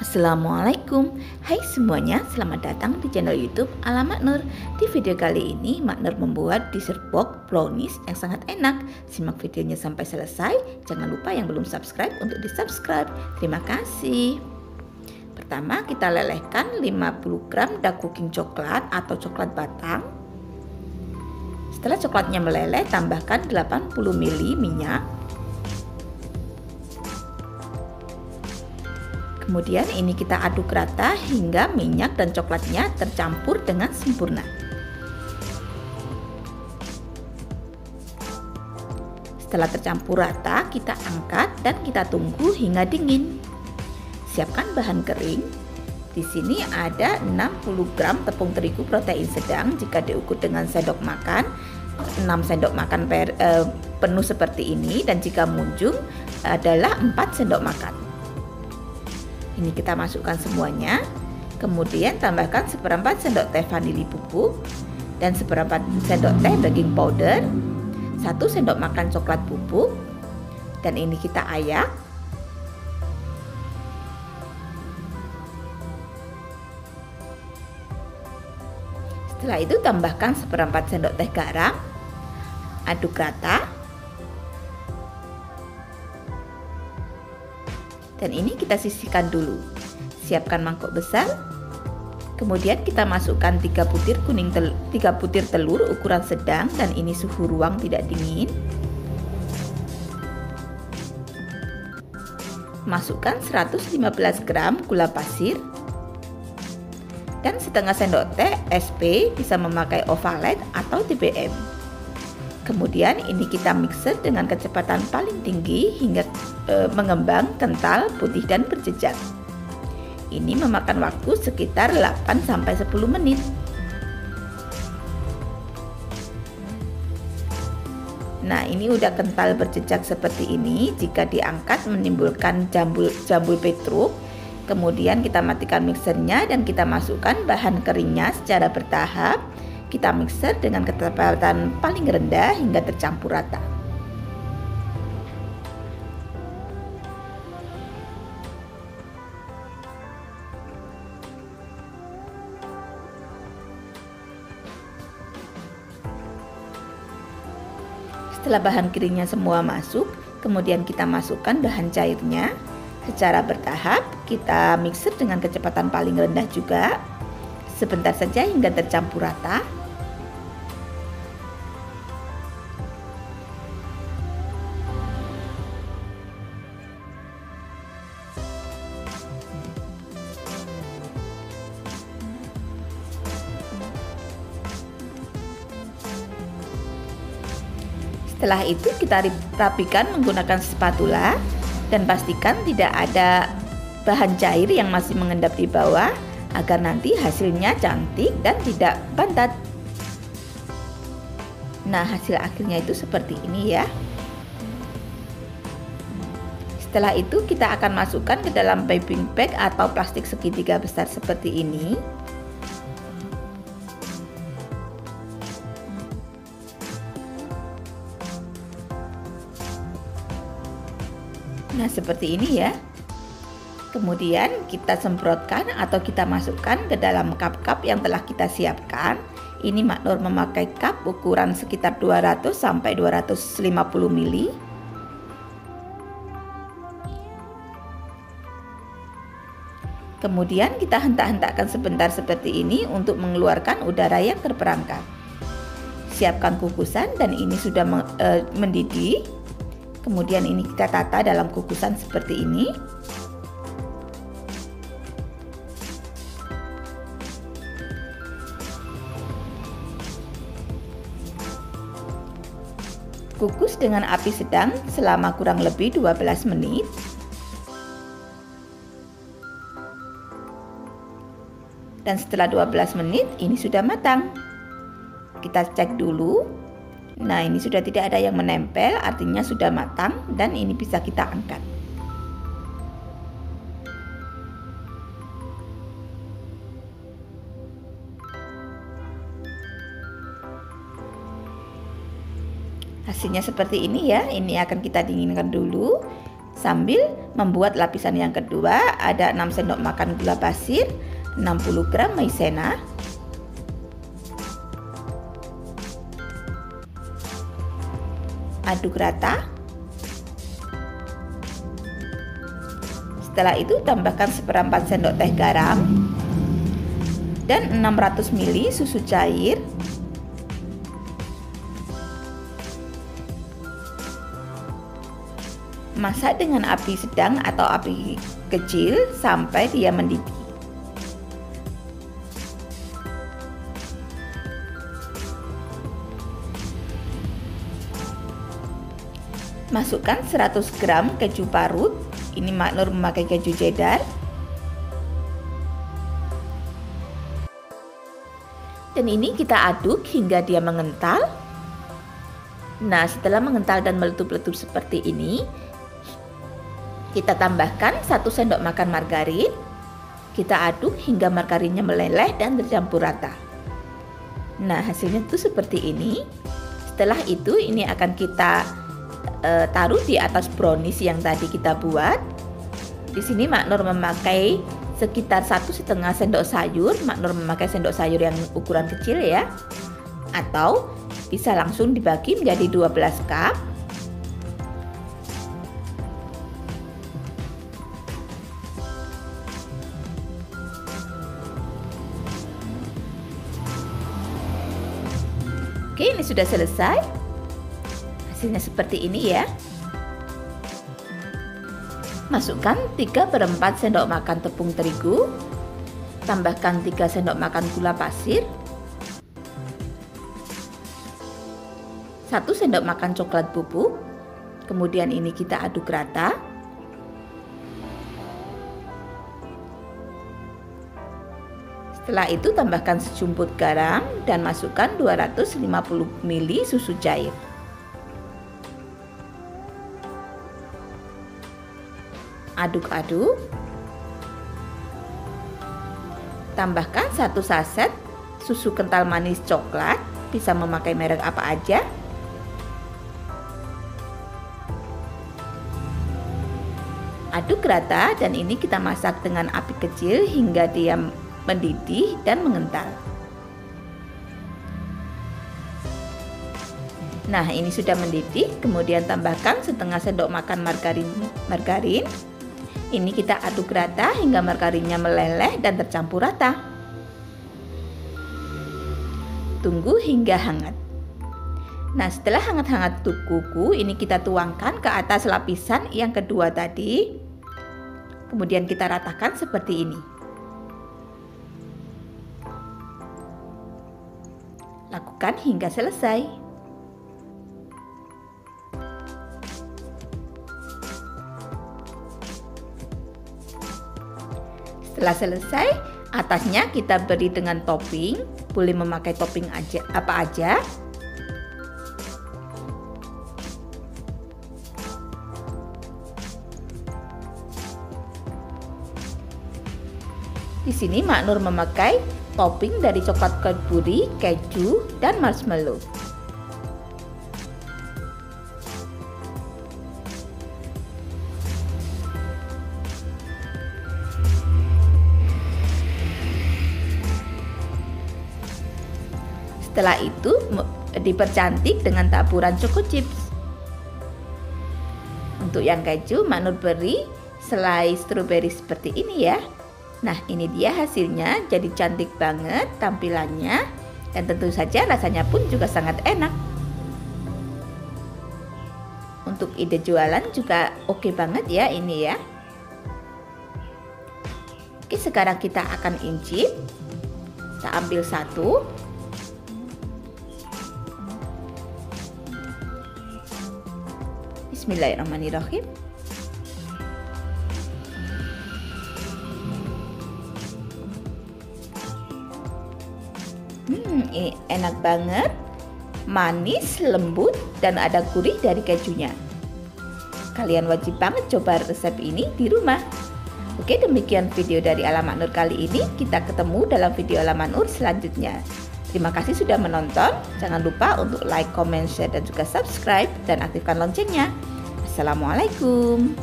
Assalamualaikum. Hai semuanya, selamat datang di channel YouTube ala Mak Nur. Di video kali ini Mak Nur membuat dessert box brownies yang sangat enak. Simak videonya sampai selesai. Jangan lupa yang belum subscribe untuk di subscribe. Terima kasih. Pertama kita lelehkan 50 gram dark cooking coklat atau coklat batang. Setelah coklatnya meleleh, tambahkan 80 ml minyak. Kemudian ini kita aduk rata hingga minyak dan coklatnya tercampur dengan sempurna. Setelah tercampur rata, kita angkat dan kita tunggu hingga dingin. Siapkan bahan kering. Di sini ada 60 gram tepung terigu protein sedang jika diukur dengan sendok makan. 6 sendok makan penuh seperti ini, dan jika munjung adalah 4 sendok makan. Ini kita masukkan semuanya. Kemudian tambahkan seperempat sendok teh vanili bubuk dan seperempat sendok teh baking powder, 1 sendok makan coklat bubuk, dan ini kita ayak. Setelah itu tambahkan seperempat sendok teh garam, aduk rata. Dan ini kita sisihkan dulu. Siapkan mangkok besar. Kemudian kita masukkan 3 butir telur ukuran sedang, dan ini suhu ruang tidak dingin. Masukkan 115 gram gula pasir dan setengah sendok teh SP, bisa memakai Ovalet atau TBM. Kemudian ini kita mixer dengan kecepatan paling tinggi hingga mengembang, kental, putih dan berjejak. Ini memakan waktu sekitar 8-10 menit. Nah, ini udah kental berjejak seperti ini. Jika diangkat menimbulkan jambul petruk. Kemudian kita matikan mixernya dan kita masukkan bahan keringnya secara bertahap. Kita mixer dengan kecepatan paling rendah hingga tercampur rata. Setelah bahan keringnya semua masuk, kemudian kita masukkan bahan cairnya secara bertahap. Kita mixer dengan kecepatan paling rendah juga, sebentar saja hingga tercampur rata. Setelah itu kita rapikan menggunakan spatula dan pastikan tidak ada bahan cair yang masih mengendap di bawah, agar nanti hasilnya cantik dan tidak bantat. Nah, hasil akhirnya itu seperti ini ya. Setelah itu kita akan masukkan ke dalam piping bag atau plastik segitiga besar seperti ini. Nah, seperti ini ya. Kemudian kita semprotkan atau kita masukkan ke dalam cup-cup yang telah kita siapkan. Ini Mak Nur memakai cup ukuran sekitar 200 sampai 250 ml. Kemudian kita hentak-hentakkan sebentar seperti ini untuk mengeluarkan udara yang terperangkap. Siapkan kukusan dan ini sudah mendidih. Kemudian ini kita tata dalam kukusan seperti ini. Kukus dengan api sedang selama kurang lebih 12 menit. Dan setelah 12 menit ini sudah matang. Kita cek dulu. Nah, ini sudah tidak ada yang menempel, artinya sudah matang dan ini bisa kita angkat. Hasilnya seperti ini ya. Ini akan kita dinginkan dulu. Sambil membuat lapisan yang kedua, ada 6 sendok makan gula pasir, 60 gram maizena, aduk rata. Setelah itu tambahkan seperempat sendok teh garam dan 600 ml susu cair. Masak dengan api sedang atau api kecil sampai dia mendidih. Masukkan 100 gram keju parut. Ini Maknur memakai keju cheddar. Dan ini kita aduk hingga dia mengental. Nah, setelah mengental dan meletup-letup seperti ini, kita tambahkan 1 sendok makan margarin. Kita aduk hingga margarinnya meleleh dan tercampur rata. Nah, hasilnya itu seperti ini. Setelah itu, ini akan kita taruh di atas brownies yang tadi kita buat. Di sini Maknur memakai sekitar 1,5 sendok sayur. Maknur memakai sendok sayur yang ukuran kecil ya. Atau bisa langsung dibagi menjadi 12 cup. Oke, ini sudah selesai. Hasilnya seperti ini ya. Masukkan 3/4 sendok makan tepung terigu. Tambahkan 3 sendok makan gula pasir. 1 sendok makan coklat bubuk. Kemudian ini kita aduk rata. Setelah itu tambahkan sejumput garam dan masukkan 250 ml susu cair. Aduk-aduk. Tambahkan 1 saset susu kental manis coklat, bisa memakai merek apa aja. Aduk rata dan ini kita masak dengan api kecil hingga dia mendidih dan mengental. Nah, ini sudah mendidih, kemudian tambahkan setengah sendok makan margarin. Ini kita aduk rata hingga margarinnya meleleh dan tercampur rata. Tunggu hingga hangat. Nah, setelah hangat-hangat kuku, ini kita tuangkan ke atas lapisan yang kedua tadi. Kemudian kita ratakan seperti ini. Lakukan hingga selesai. Setelah selesai, atasnya kita beri dengan topping. Boleh memakai topping apa aja. Di sini Maknur memakai topping dari coklat Cadbury, keju, dan marshmallow. Setelah itu dipercantik dengan taburan choco chips. Untuk yang keju, Maknur beri selai stroberi seperti ini ya. Nah, ini dia hasilnya, jadi cantik banget tampilannya dan tentu saja rasanya pun juga sangat enak. Untuk ide jualan juga oke banget ya ini ya. Oke, sekarang kita akan incip. Kita ambil satu. Bismillahirrahmanirrahim. Ini enak banget, manis, lembut, dan ada gurih dari kejunya. Kalian wajib banget coba resep ini di rumah. Oke, demikian video dari Ala Maknur kali ini. Kita ketemu dalam video Ala Maknur selanjutnya. Terima kasih sudah menonton. Jangan lupa untuk like, comment, share, dan juga subscribe dan aktifkan loncengnya. Assalamualaikum.